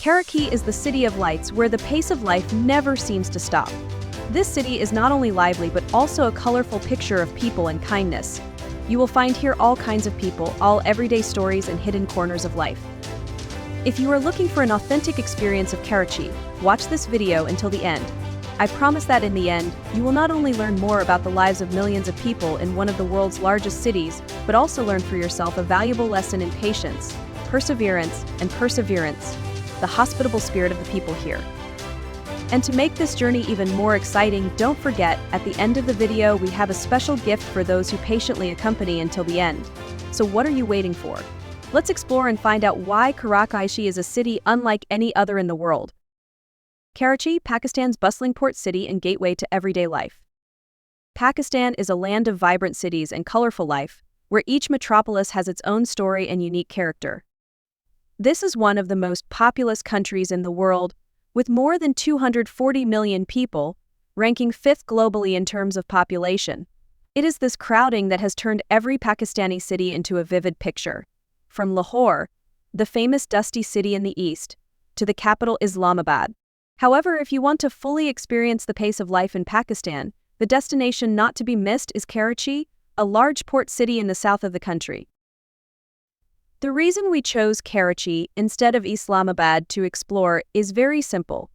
Karachi is the city of lights where the pace of life never seems to stop. This city is not only lively but also a colorful picture of people and kindness. You will find here all kinds of people, all everyday stories and hidden corners of life. If you are looking for an authentic experience of Karachi, watch this video until the end. I promise that in the end, you will not only learn more about the lives of millions of people in one of the world's largest cities, but also learn for yourself a valuable lesson in patience, perseverance, the hospitable spirit of the people here. And to make this journey even more exciting, don't forget, at the end of the video we have a special gift for those who patiently accompany until the end. So what are you waiting for? Let's explore and find out why Karachi is a city unlike any other in the world. Karachi, Pakistan's bustling port city and gateway to everyday life. Pakistan is a land of vibrant cities and colorful life, where each metropolis has its own story and unique character. This is one of the most populous countries in the world, with more than 240 million people, ranking 5th globally in terms of population. It is this crowding that has turned every Pakistani city into a vivid picture. From Lahore, the famous dusty city in the east, to the capital Islamabad. However, if you want to fully experience the pace of life in Pakistan, the destination not to be missed is Karachi, a large port city in the south of the country. The reason we chose Karachi instead of Islamabad to explore is very simple.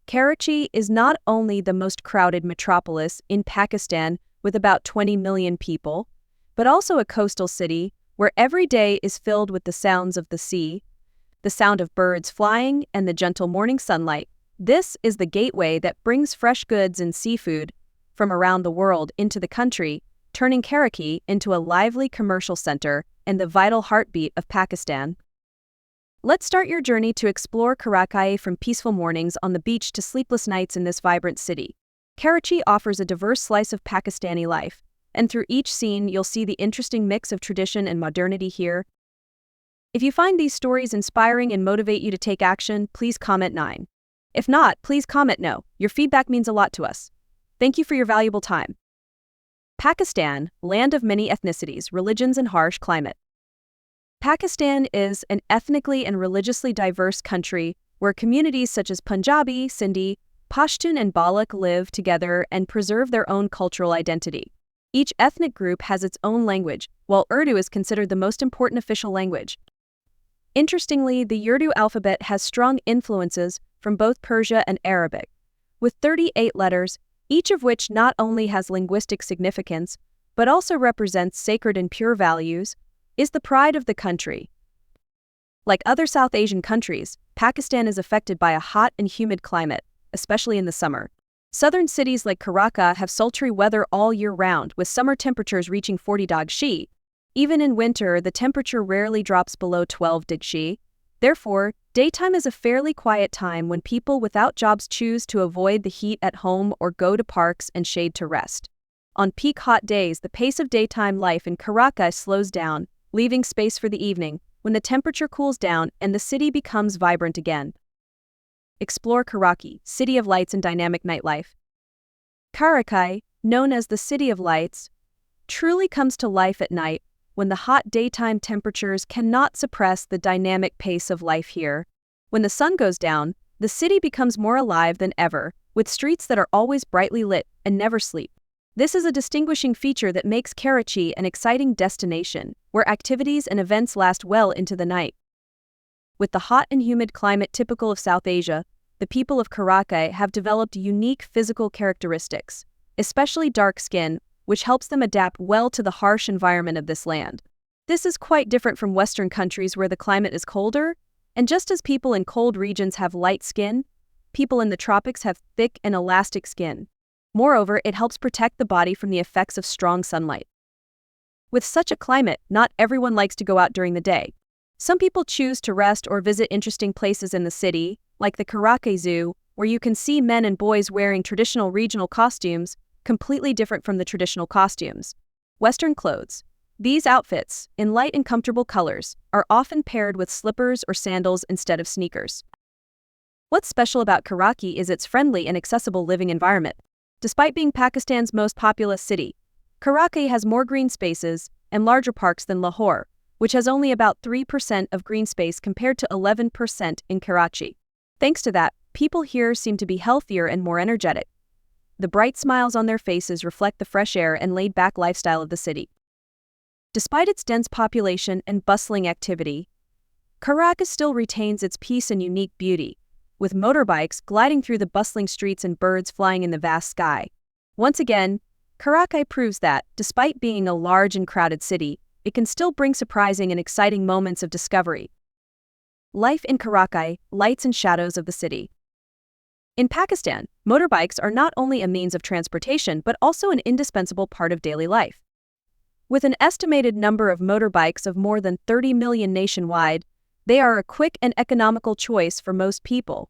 Karachi is not only the most crowded metropolis in Pakistan with about 20 million people, but also a coastal city where every day is filled with the sounds of the sea, the sound of birds flying, and the gentle morning sunlight. This is the gateway that brings fresh goods and seafood from around the world into the country, turning Karachi into a lively commercial center and the vital heartbeat of Pakistan. Let's start your journey to explore Karachi, from peaceful mornings on the beach to sleepless nights in this vibrant city. Karachi offers a diverse slice of Pakistani life, and through each scene you'll see the interesting mix of tradition and modernity here. If you find these stories inspiring and motivate you to take action, please comment 9. If not, please comment no. Your feedback means a lot to us. Thank you for your valuable time. Pakistan, land of many ethnicities, religions, and harsh climate. Pakistan is an ethnically and religiously diverse country where communities such as Punjabi, Sindhi, Pashtun, and Baloch live together and preserve their own cultural identity. Each ethnic group has its own language, while Urdu is considered the most important official language. Interestingly, the Urdu alphabet has strong influences from both Persia and Arabic, with 38 letters, each of which not only has linguistic significance, but also represents sacred and pure values, is the pride of the country. Like other South Asian countries, Pakistan is affected by a hot and humid climate, especially in the summer. Southern cities like Karachi have sultry weather all year round, with summer temperatures reaching 40°C. Even in winter, the temperature rarely drops below 12°C. Therefore, daytime is a fairly quiet time when people without jobs choose to avoid the heat at home or go to parks and shade to rest. On peak hot days, the pace of daytime life in Karachi slows down, leaving space for the evening, when the temperature cools down and the city becomes vibrant again. Explore Karachi, city of lights and dynamic nightlife. Karachi, known as the City of Lights, truly comes to life at night, when the hot daytime temperatures cannot suppress the dynamic pace of life here. When the sun goes down, the city becomes more alive than ever, with streets that are always brightly lit and never sleep. This is a distinguishing feature that makes Karachi an exciting destination, where activities and events last well into the night. With the hot and humid climate typical of South Asia, the people of Karachi have developed unique physical characteristics, especially dark skin, which helps them adapt well to the harsh environment of this land. This is quite different from Western countries where the climate is colder, and just as people in cold regions have light skin, people in the tropics have thick and elastic skin. Moreover, it helps protect the body from the effects of strong sunlight. With such a climate, not everyone likes to go out during the day. Some people choose to rest or visit interesting places in the city, like the Karachi Zoo, where you can see men and boys wearing traditional regional costumes, completely different from the traditional costumes. Western clothes. These outfits, in light and comfortable colors, are often paired with slippers or sandals instead of sneakers. What's special about Karachi is its friendly and accessible living environment. Despite being Pakistan's most populous city, Karachi has more green spaces and larger parks than Lahore, which has only about 3% of green space compared to 11% in Karachi. Thanks to that, people here seem to be healthier and more energetic. The bright smiles on their faces reflect the fresh air and laid-back lifestyle of the city. Despite its dense population and bustling activity, Karachi still retains its peace and unique beauty, with motorbikes gliding through the bustling streets and birds flying in the vast sky. Once again, Karachi proves that, despite being a large and crowded city, it can still bring surprising and exciting moments of discovery. Life in Karachi, lights and shadows of the city. In Pakistan, motorbikes are not only a means of transportation but also an indispensable part of daily life. With an estimated number of motorbikes of more than 30 million nationwide, they are a quick and economical choice for most people.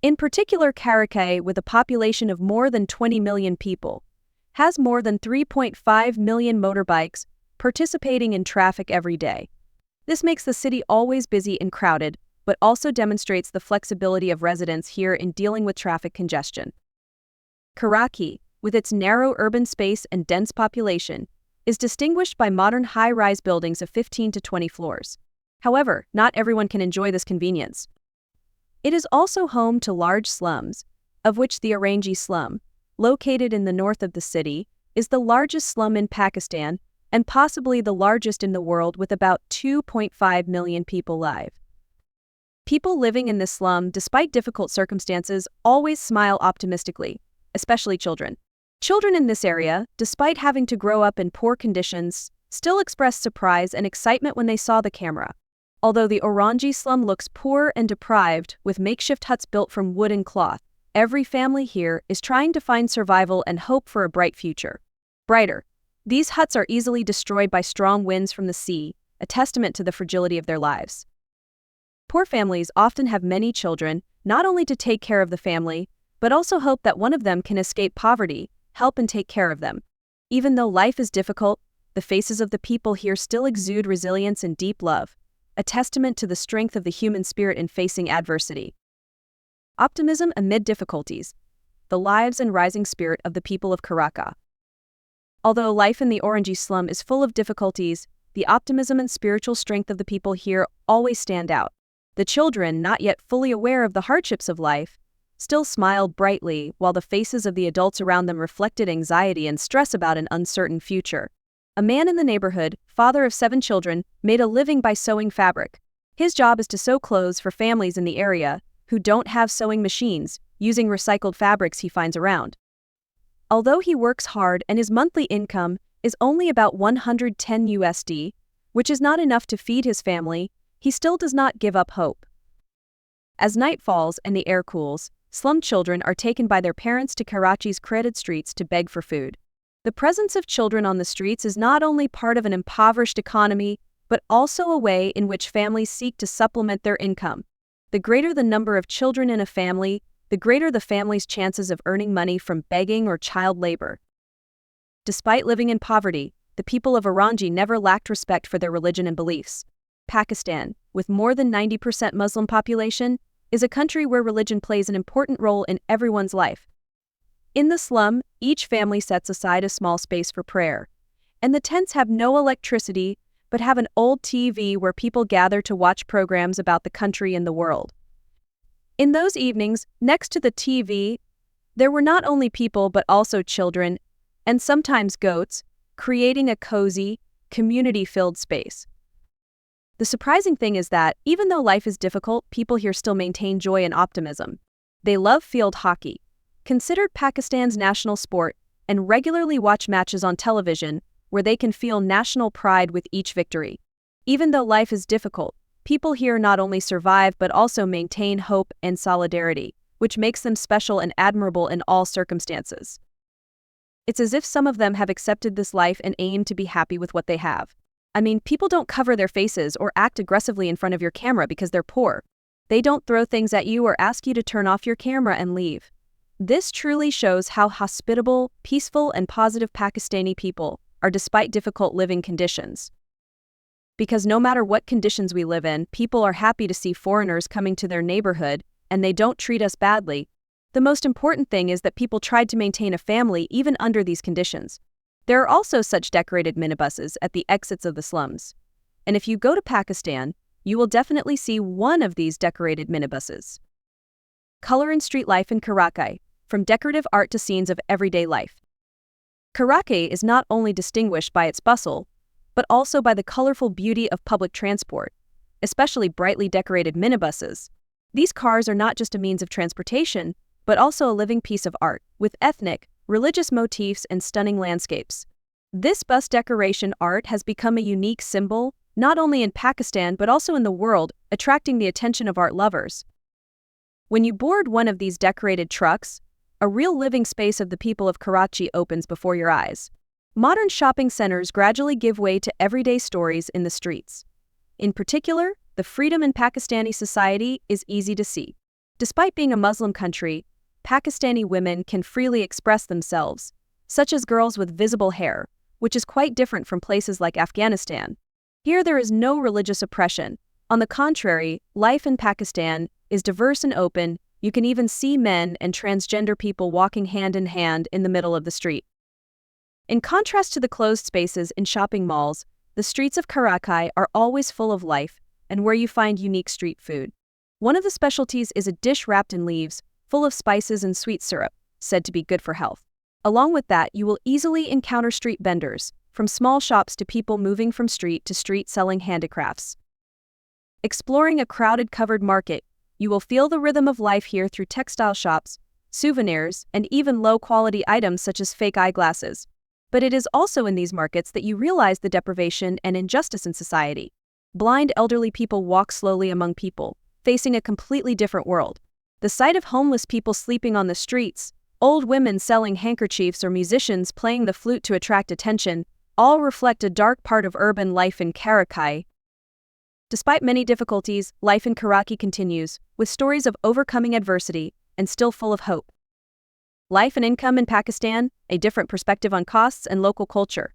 In particular, Karachi, with a population of more than 20 million people, has more than 3.5 million motorbikes participating in traffic every day. This makes the city always busy and crowded, but also demonstrates the flexibility of residents here in dealing with traffic congestion. Karachi, with its narrow urban space and dense population, is distinguished by modern high-rise buildings of 15 to 20 floors. However, not everyone can enjoy this convenience. It is also home to large slums, of which the Orangi slum, located in the north of the city, is the largest slum in Pakistan and possibly the largest in the world, with about 2.5 million people live. People living in this slum, despite difficult circumstances, always smile optimistically, especially children. Children in this area, despite having to grow up in poor conditions, still expressed surprise and excitement when they saw the camera. Although the Orangi slum looks poor and deprived, with makeshift huts built from wood and cloth, every family here is trying to find survival and hope for a bright future. Brighter. These huts are easily destroyed by strong winds from the sea, a testament to the fragility of their lives. Poor families often have many children, not only to take care of the family, but also hope that one of them can escape poverty, help and take care of them. Even though life is difficult, the faces of the people here still exude resilience and deep love, a testament to the strength of the human spirit in facing adversity. Optimism amid difficulties. The lives and rising spirit of the people of Karachi. Although life in the Orangi slum is full of difficulties, the optimism and spiritual strength of the people here always stand out. The children, not yet fully aware of the hardships of life, still smiled brightly, while the faces of the adults around them reflected anxiety and stress about an uncertain future. A man in the neighborhood, father of 7 children, made a living by sewing fabric. His job is to sew clothes for families in the area who don't have sewing machines, using recycled fabrics he finds around. Although he works hard and his monthly income is only about $110, which is not enough to feed his family, he still does not give up hope. As night falls and the air cools, slum children are taken by their parents to Karachi's crowded streets to beg for food. The presence of children on the streets is not only part of an impoverished economy, but also a way in which families seek to supplement their income. The greater the number of children in a family, the greater the family's chances of earning money from begging or child labor. Despite living in poverty, the people of Orangi never lacked respect for their religion and beliefs. Pakistan, with more than 90% Muslim population, is a country where religion plays an important role in everyone's life. In the slum, each family sets aside a small space for prayer, and the tents have no electricity but have an old TV where people gather to watch programs about the country and the world. In those evenings, next to the TV, there were not only people but also children, and sometimes goats, creating a cozy, community-filled space. The surprising thing is that, even though life is difficult, people here still maintain joy and optimism. They love field hockey, considered Pakistan's national sport, and regularly watch matches on television where they can feel national pride with each victory. Even though life is difficult, people here not only survive but also maintain hope and solidarity, which makes them special and admirable in all circumstances. It's as if some of them have accepted this life and aim to be happy with what they have. I mean, people don't cover their faces or act aggressively in front of your camera because they're poor. They don't throw things at you or ask you to turn off your camera and leave. This truly shows how hospitable, peaceful, and positive Pakistani people are despite difficult living conditions. Because no matter what conditions we live in, people are happy to see foreigners coming to their neighborhood, and they don't treat us badly. The most important thing is that people tried to maintain a family even under these conditions. There are also such decorated minibuses at the exits of the slums. And if you go to Pakistan, you will definitely see one of these decorated minibuses. Color and street life in Karachi, from decorative art to scenes of everyday life. Karachi is not only distinguished by its bustle, but also by the colorful beauty of public transport, especially brightly decorated minibuses. These cars are not just a means of transportation, but also a living piece of art, with ethnic, religious motifs and stunning landscapes. This bus decoration art has become a unique symbol, not only in Pakistan but also in the world, attracting the attention of art lovers. When you board one of these decorated trucks, a real living space of the people of Karachi opens before your eyes. Modern shopping centers gradually give way to everyday stories in the streets. In particular, the freedom in Pakistani society is easy to see. Despite being a Muslim country, Pakistani women can freely express themselves, such as girls with visible hair, which is quite different from places like Afghanistan. Here there is no religious oppression. On the contrary, life in Pakistan is diverse and open. You can even see men and transgender people walking hand in hand in the middle of the street. In contrast to the closed spaces in shopping malls, the streets of Karachi are always full of life and where you find unique street food. One of the specialties is a dish wrapped in leaves, full of spices and sweet syrup, said to be good for health. Along with that, you will easily encounter street vendors, from small shops to people moving from street to street selling handicrafts. Exploring a crowded covered market, you will feel the rhythm of life here through textile shops, souvenirs, and even low-quality items such as fake eyeglasses. But it is also in these markets that you realize the deprivation and injustice in society. Blind elderly people walk slowly among people, facing a completely different world. The sight of homeless people sleeping on the streets, old women selling handkerchiefs or musicians playing the flute to attract attention, all reflect a dark part of urban life in Karachi. Despite many difficulties, life in Karachi continues, with stories of overcoming adversity and still full of hope. Life and income in Pakistan, a different perspective on costs and local culture.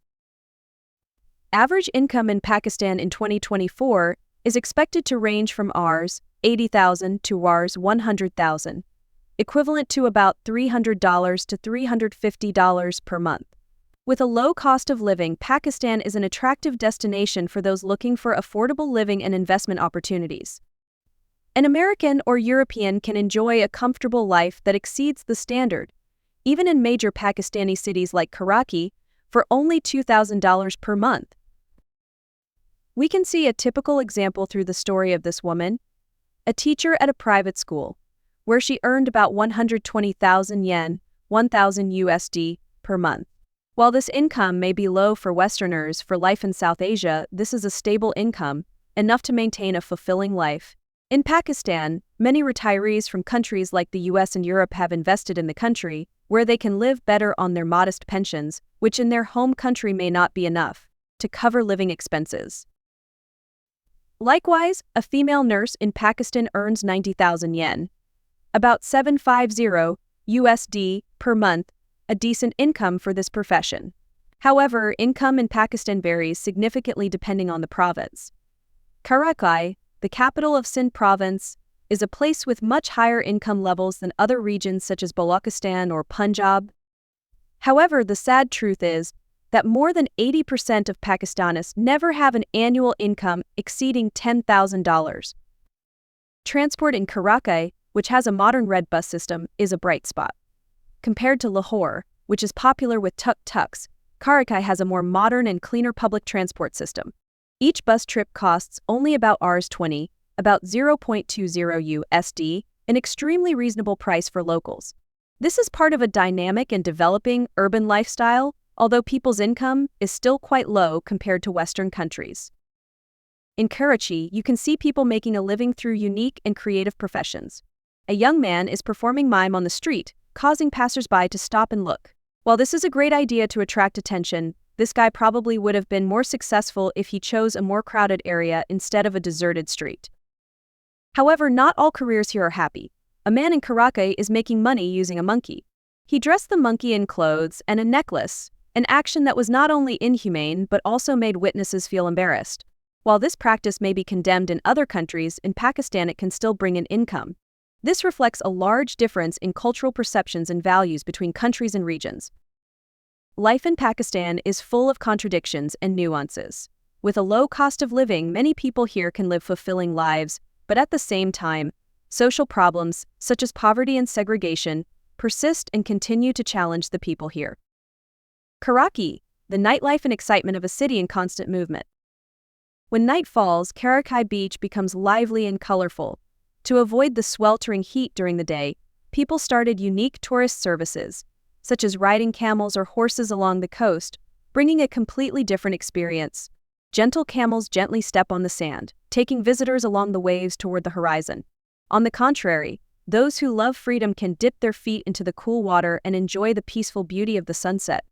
Average income in Pakistan in 2024 is expected to range from Rs. 80,000 to Rs. 100,000, equivalent to about $300 to $350 per month. With a low cost of living, Pakistan is an attractive destination for those looking for affordable living and investment opportunities. An American or European can enjoy a comfortable life that exceeds the standard, even in major Pakistani cities like Karachi, for only $2,000 per month. We can see a typical example through the story of this woman, a teacher at a private school, where she earned about 120,000 yen, 1,000 USD, per month. While this income may be low for Westerners, for life in South Asia, this is a stable income, enough to maintain a fulfilling life. In Pakistan, many retirees from countries like the US and Europe have invested in the country, where they can live better on their modest pensions, which in their home country may not be enough to cover living expenses. Likewise, a female nurse in Pakistan earns 90,000 yen, about 750 USD per month, a decent income for this profession. However, income in Pakistan varies significantly depending on the province. Karachi, the capital of Sindh province, is a place with much higher income levels than other regions such as Balochistan or Punjab. However, the sad truth is that more than 80% of Pakistanis never have an annual income exceeding $10,000. Transport in Karachi, which has a modern red bus system, is a bright spot. Compared to Lahore, which is popular with tuk-tuks, Karachi has a more modern and cleaner public transport system. Each bus trip costs only about Rs. 20, about 0.20 USD, an extremely reasonable price for locals. This is part of a dynamic and developing urban lifestyle, although people's income is still quite low compared to Western countries. In Karachi, you can see people making a living through unique and creative professions. A young man is performing mime on the street, causing passersby to stop and look. While this is a great idea to attract attention, this guy probably would have been more successful if he chose a more crowded area instead of a deserted street. However, not all careers here are happy. A man in Karachi is making money using a monkey. He dressed the monkey in clothes and a necklace, an action that was not only inhumane but also made witnesses feel embarrassed. While this practice may be condemned in other countries, in Pakistan it can still bring in income. This reflects a large difference in cultural perceptions and values between countries and regions. Life in Pakistan is full of contradictions and nuances. With a low cost of living, many people here can live fulfilling lives, but at the same time, social problems, such as poverty and segregation, persist and continue to challenge the people here. Karachi, the nightlife and excitement of a city in constant movement. When night falls, Karachi Beach becomes lively and colorful. To avoid the sweltering heat during the day, people started unique tourist services, such as riding camels or horses along the coast, bringing a completely different experience. Gentle camels gently step on the sand, taking visitors along the waves toward the horizon. On the contrary, those who love freedom can dip their feet into the cool water and enjoy the peaceful beauty of the sunset.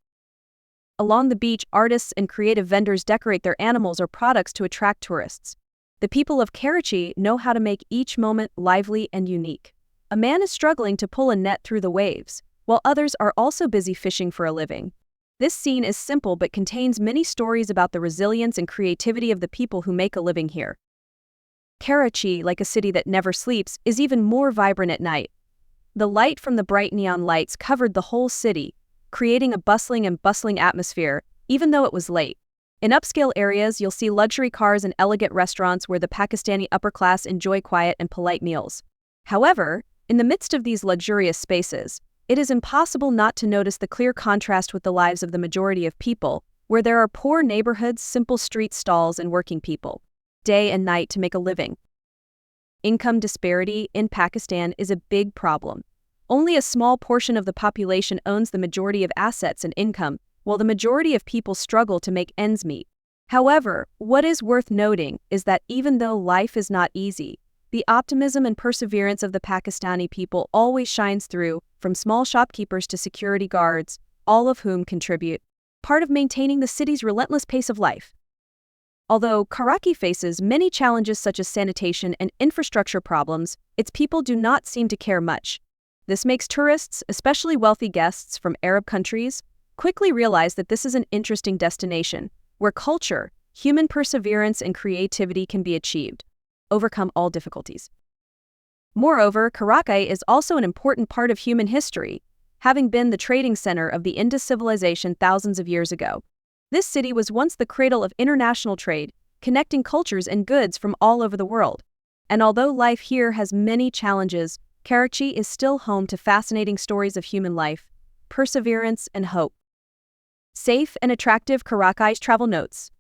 Along the beach, artists and creative vendors decorate their animals or products to attract tourists. The people of Karachi know how to make each moment lively and unique. A man is struggling to pull a net through the waves, while others are also busy fishing for a living. This scene is simple but contains many stories about the resilience and creativity of the people who make a living here. Karachi, like a city that never sleeps, is even more vibrant at night. The light from the bright neon lights covered the whole city, creating a bustling atmosphere, even though it was late. In upscale areas, you'll see luxury cars and elegant restaurants where the Pakistani upper class enjoy quiet and polite meals. However, in the midst of these luxurious spaces, it is impossible not to notice the clear contrast with the lives of the majority of people, where there are poor neighborhoods, simple street stalls, and working people, day and night to make a living. Income disparity in Pakistan is a big problem. Only a small portion of the population owns the majority of assets and income, while the majority of people struggle to make ends meet. However, what is worth noting is that even though life is not easy, the optimism and perseverance of the Pakistani people always shines through, from small shopkeepers to security guards, all of whom contribute part of maintaining the city's relentless pace of life. Although Karachi faces many challenges such as sanitation and infrastructure problems, its people do not seem to care much. This makes tourists, especially wealthy guests from Arab countries, quickly realize that this is an interesting destination, where culture, human perseverance, and creativity can be achieved, overcome all difficulties. Moreover, Karachi is also an important part of human history, having been the trading center of the Indus civilization thousands of years ago. This city was once the cradle of international trade, connecting cultures and goods from all over the world. And although life here has many challenges, Karachi is still home to fascinating stories of human life, perseverance, and hope. Safe and attractive Karachi's travel notes.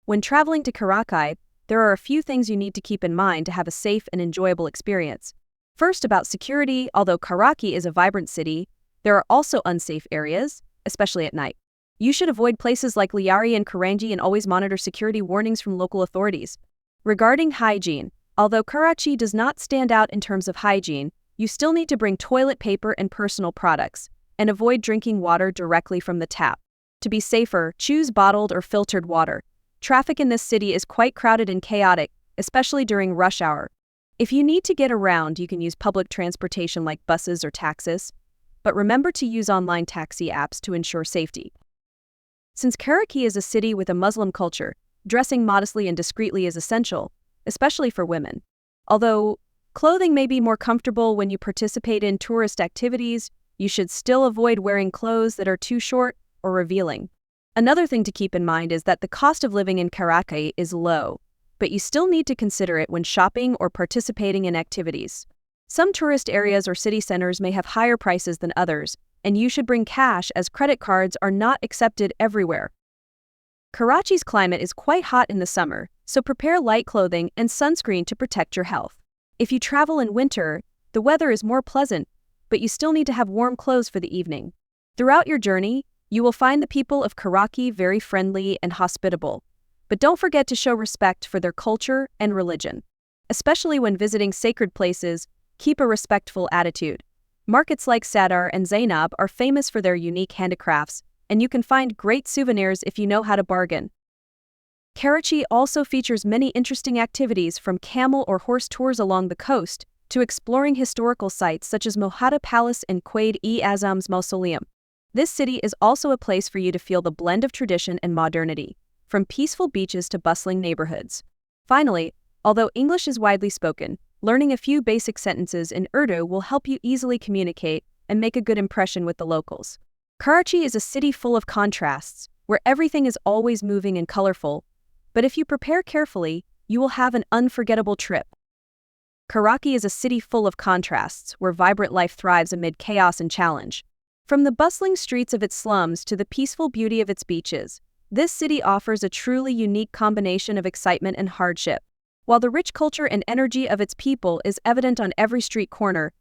When traveling to Karachi, there are a few things you need to keep in mind to have a safe and enjoyable experience. First, about security. Although Karachi is a vibrant city, there are also unsafe areas, especially at night. You should avoid places like Liari and Karanji and always monitor security warnings from local authorities. Regarding hygiene, although Karachi does not stand out in terms of hygiene, you still need to bring toilet paper and personal products, and avoid drinking water directly from the tap. To be safer, choose bottled or filtered water. Traffic in this city is quite crowded and chaotic, especially during rush hour. If you need to get around, you can use public transportation like buses or taxis, but remember to use online taxi apps to ensure safety. Since Karachi is a city with a Muslim culture, dressing modestly and discreetly is essential, especially for women. Although clothing may be more comfortable when you participate in tourist activities, you should still avoid wearing clothes that are too short or revealing. Another thing to keep in mind is that the cost of living in Karachi is low, but you still need to consider it when shopping or participating in activities. Some tourist areas or city centers may have higher prices than others, and you should bring cash as credit cards are not accepted everywhere. Karachi's climate is quite hot in the summer, so prepare light clothing and sunscreen to protect your health. If you travel in winter, the weather is more pleasant, but you still need to have warm clothes for the evening. Throughout your journey, you will find the people of Karachi very friendly and hospitable, but don't forget to show respect for their culture and religion. Especially when visiting sacred places, keep a respectful attitude. Markets like Sadar and Zainab are famous for their unique handicrafts, and you can find great souvenirs if you know how to bargain. Karachi also features many interesting activities, from camel or horse tours along the coast to exploring historical sites such as Mohada Palace and Quaid-e-Azam's Mausoleum. This city is also a place for you to feel the blend of tradition and modernity, from peaceful beaches to bustling neighborhoods. Finally, although English is widely spoken, learning a few basic sentences in Urdu will help you easily communicate and make a good impression with the locals. Karachi is a city full of contrasts, where everything is always moving and colorful, but if you prepare carefully, you will have an unforgettable trip. Karachi is a city full of contrasts, where vibrant life thrives amid chaos and challenge. From the bustling streets of its slums to the peaceful beauty of its beaches, this city offers a truly unique combination of excitement and hardship. While the rich culture and energy of its people is evident on every street corner,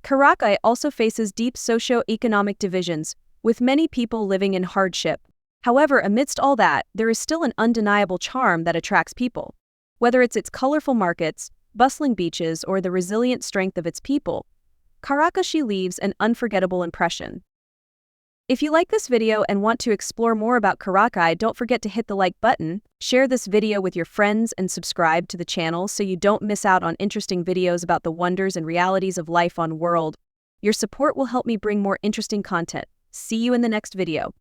Karachi also faces deep socio-economic divisions, with many people living in hardship. However, amidst all that, there is still an undeniable charm that attracts people. Whether it's its colorful markets, bustling beaches, or the resilient strength of its people, Karachi leaves an unforgettable impression. If you like this video and want to explore more about Karachi, don't forget to hit the like button, share this video with your friends, and subscribe to the channel so you don't miss out on interesting videos about the wonders and realities of life on world. Your support will help me bring more interesting content. See you in the next video.